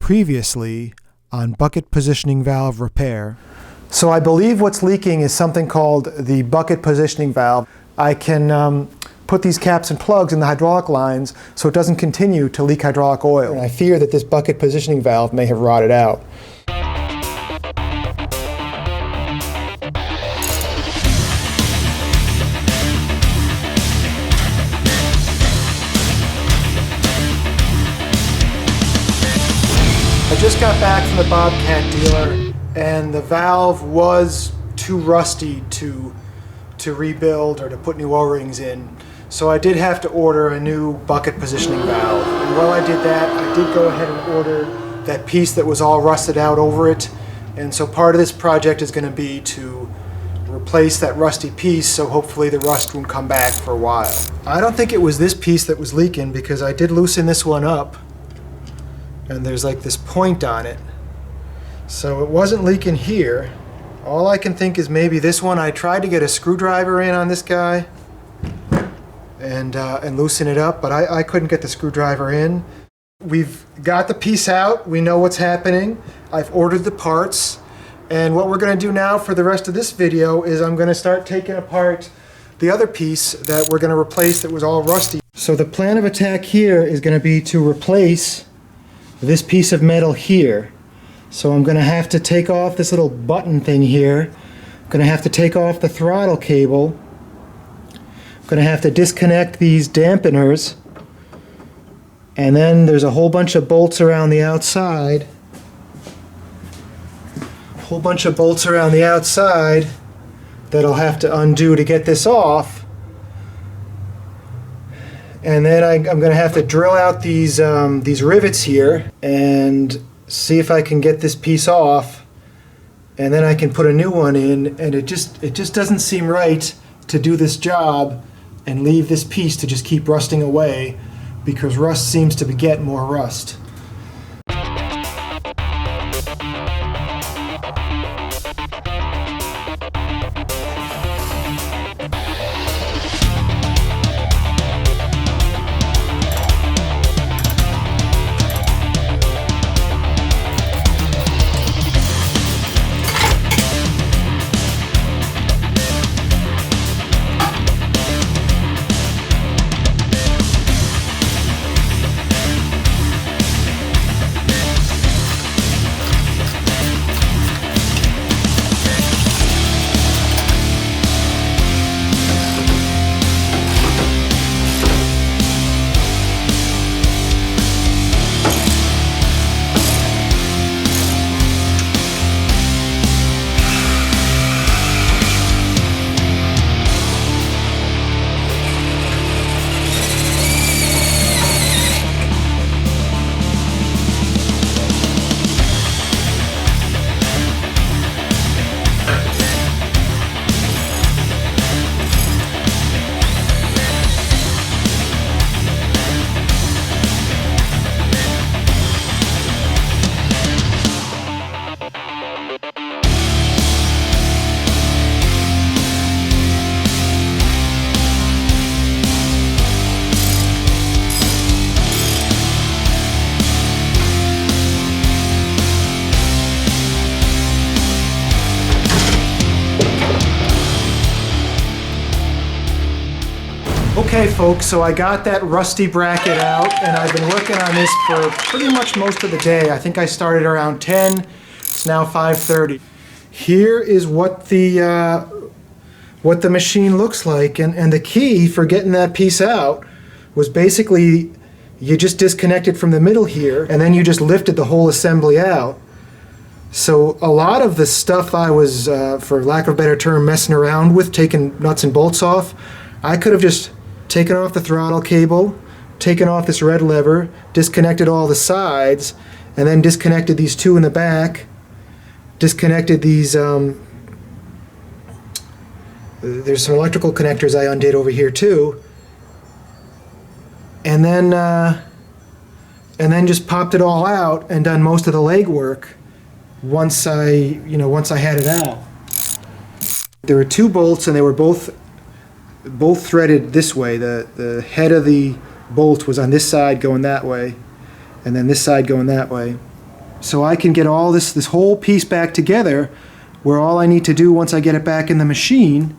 Previously on bucket positioning valve repair. So I believe what's leaking is something called the bucket positioning valve. I can put these caps and plugs in the hydraulic lines so it doesn't continue to leak hydraulic oil. And I fear that this bucket positioning valve may have rotted out. I just got back from the Bobcat dealer, and the valve was too rusty to rebuild or to put new O-rings in. So I did have to order a new bucket positioning valve. And while I did that, I did go ahead and order that piece that was all rusted out over it. And so part of this project is going to be to replace that rusty piece, so hopefully the rust won't come back for a while. I don't think it was this piece that was leaking, because I did loosen this one up. And there's like this point on it. So it wasn't leaking here. All I can think is maybe this one. I tried to get a screwdriver in on this guy and loosen it up, but I couldn't get the screwdriver in. We've got the piece out. We know what's happening. I've ordered the parts. And what we're going to do now for the rest of this video is I'm going to start taking apart the other piece that we're going to replace that was all rusty. So the plan of attack here is going to be to replace this piece of metal here. So I'm going to have to take off this little button thing here. I'm going to have to take off the throttle cable. I'm going to have to disconnect these dampeners. And then there's a whole bunch of bolts around the outside. A whole bunch of bolts around the outside that I'll have to undo to get this off. And then I'm going to have to drill out these rivets here and see if I can get this piece off, and then I can put a new one in. And it just doesn't seem right to do this job and leave this piece to just keep rusting away, because rust seems to beget more rust. Okay folks, so I got that rusty bracket out, and I've been working on this for pretty much most of the day. I think I started around 10, it's now 5:30. Here is what the machine looks like, and the key for getting that piece out was basically you just disconnected from the middle here, and then you just lifted the whole assembly out. So a lot of the stuff I was, for lack of a better term, messing around with, taking nuts and bolts off, I could have just taken off the throttle cable, taken off this red lever, disconnected all the sides, and then disconnected these two in the back, disconnected these, there's some electrical connectors I undid over here too, and then just popped it all out and done most of the legwork once I had it out. There were two bolts, and they were both threaded this way. The head of the bolt was on this side going that way, and then this side going that way. so I can get all this whole piece back together, where all I need to do once I get it back in the machine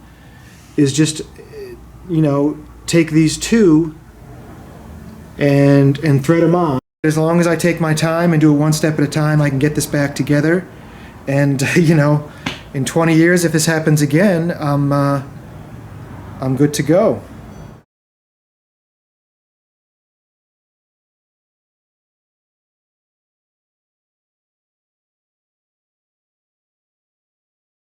is just, take these two and thread them on. As long as I take my time and do it one step at a time, I can get this back together. And in 20 years, if this happens again, I'm good to go.